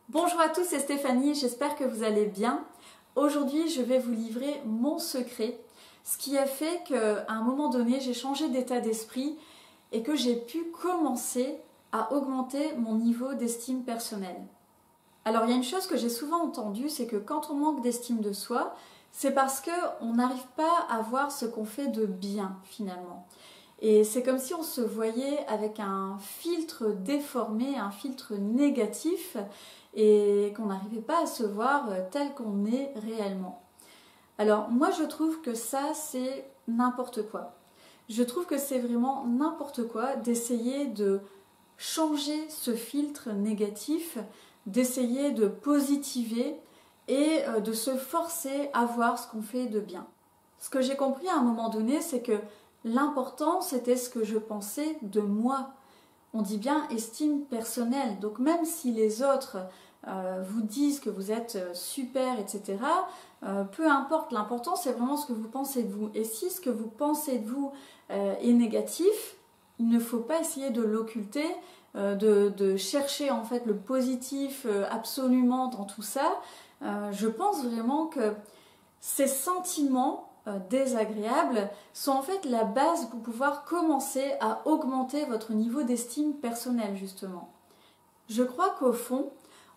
Bonjour à tous, c'est Stéphanie, j'espère que vous allez bien. Aujourd'hui, je vais vous livrer mon secret, ce qui a fait qu'à un moment donné, j'ai changé d'état d'esprit et que j'ai pu commencer à augmenter mon niveau d'estime personnelle. Alors, il y a une chose que j'ai souvent entendue, c'est que quand on manque d'estime de soi, c'est parce qu'on n'arrive pas à voir ce qu'on fait de bien finalement. Et c'est comme si on se voyait avec un filtre déformé, un filtre négatif, et qu'on n'arrivait pas à se voir tel qu'on est réellement. Alors moi je trouve que ça c'est n'importe quoi. Je trouve que c'est vraiment n'importe quoi d'essayer de changer ce filtre négatif, d'essayer de positiver et de se forcer à voir ce qu'on fait de bien. Ce que j'ai compris à un moment donné, c'est que l'important c'était ce que je pensais de moi. On dit bien estime personnelle, donc même si les autres vous disent que vous êtes super, etc., peu importe, l'important c'est vraiment ce que vous pensez de vous. Et si ce que vous pensez de vous est négatif, il ne faut pas essayer de l'occulter, de chercher en fait le positif absolument dans tout ça. Je pense vraiment que ces sentiments désagréables sont en fait la base pour pouvoir commencer à augmenter votre niveau d'estime personnelle justement. Je crois qu'au fond,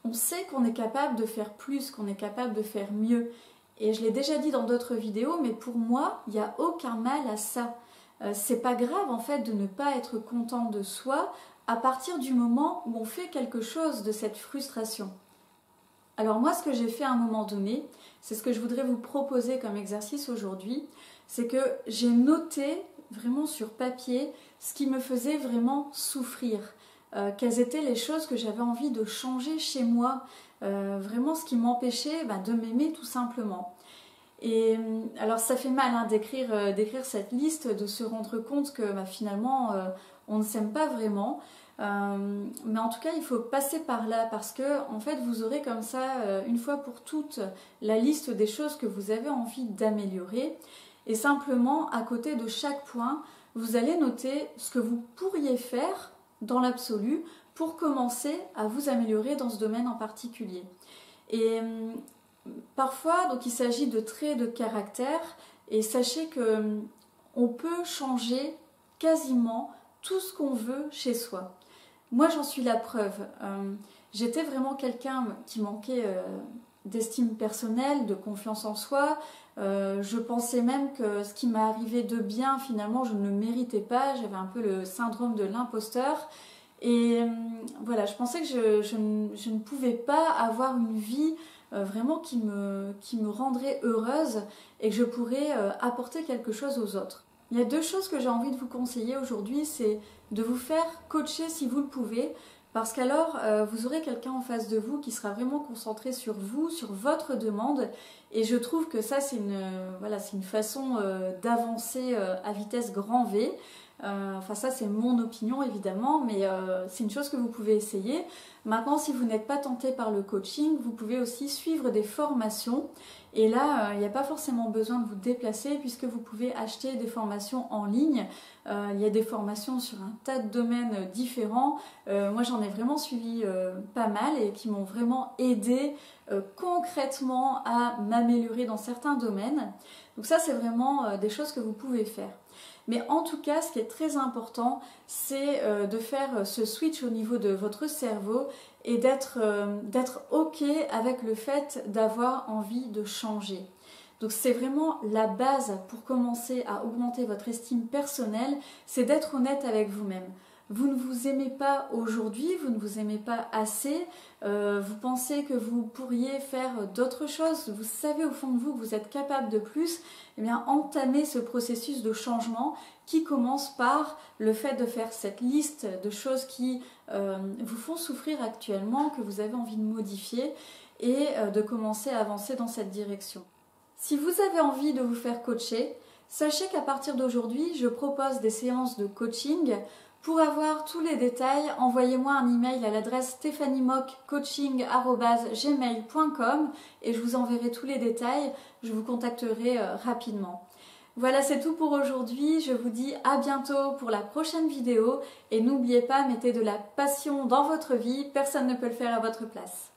on sait qu'on est capable de faire plus, qu'on est capable de faire mieux. Et je l'ai déjà dit dans d'autres vidéos, mais pour moi, il n'y a aucun mal à ça. C'est pas grave en fait de ne pas être content de soi à partir du moment où on fait quelque chose de cette frustration. Alors moi, ce que j'ai fait à un moment donné, c'est ce que je voudrais vous proposer comme exercice aujourd'hui, c'est que j'ai noté vraiment sur papier ce qui me faisait vraiment souffrir. Quelles étaient les choses que j'avais envie de changer chez moi, vraiment ce qui m'empêchait de m'aimer tout simplement. Et alors ça fait mal d'écrire cette liste, de se rendre compte que finalement on ne s'aime pas vraiment. Mais en tout cas il faut passer par là parce que en fait vous aurez comme ça une fois pour toutes la liste des choses que vous avez envie d'améliorer et simplement à côté de chaque point vous allez noter ce que vous pourriez faire dans l'absolu pour commencer à vous améliorer dans ce domaine en particulier. Et parfois donc il s'agit de traits de caractère et sachez que on peut changer quasiment tout ce qu'on veut chez soi. Moi j'en suis la preuve. J'étais vraiment quelqu'un qui manquait d'estime personnelle, de confiance en soi. Je pensais même que ce qui m'arrivait de bien, finalement, je ne le méritais pas. J'avais un peu le syndrome de l'imposteur. Et voilà, je pensais que je ne pouvais pas avoir une vie vraiment qui me rendrait heureuse et que je pourrais apporter quelque chose aux autres. Il y a deux choses que j'ai envie de vous conseiller aujourd'hui, c'est de vous faire coacher si vous le pouvez, parce qu'alors vous aurez quelqu'un en face de vous qui sera vraiment concentré sur vous, sur votre demande, et je trouve que ça c'est une façon d'avancer à vitesse grand V. Enfin ça c'est mon opinion évidemment, mais c'est une chose que vous pouvez essayer. Maintenant si vous n'êtes pas tenté par le coaching, vous pouvez aussi suivre des formations et là il n'y a pas forcément besoin de vous déplacer puisque vous pouvez acheter des formations en ligne. Il y a des formations sur un tas de domaines différents. Moi j'en ai vraiment suivi pas mal et qui m'ont vraiment aidé concrètement à m'améliorer dans certains domaines. Donc ça c'est vraiment des choses que vous pouvez faire. Mais en tout cas, ce qui est très important, c'est de faire ce switch au niveau de votre cerveau et d'être OK avec le fait d'avoir envie de changer. Donc c'est vraiment la base pour commencer à augmenter votre estime personnelle, c'est d'être honnête avec vous-même. Vous ne vous aimez pas aujourd'hui, vous ne vous aimez pas assez, vous pensez que vous pourriez faire d'autres choses, vous savez au fond de vous que vous êtes capable de plus, eh bien entamez ce processus de changement qui commence par le fait de faire cette liste de choses qui vous font souffrir actuellement, que vous avez envie de modifier et de commencer à avancer dans cette direction. Si vous avez envie de vous faire coacher, sachez qu'à partir d'aujourd'hui, je propose des séances de coaching. Pour avoir tous les détails, envoyez-moi un email à l'adresse stephaniemoccoaching@gmail.com et je vous enverrai tous les détails, je vous contacterai rapidement. Voilà, c'est tout pour aujourd'hui, je vous dis à bientôt pour la prochaine vidéo et n'oubliez pas, mettez de la passion dans votre vie, personne ne peut le faire à votre place.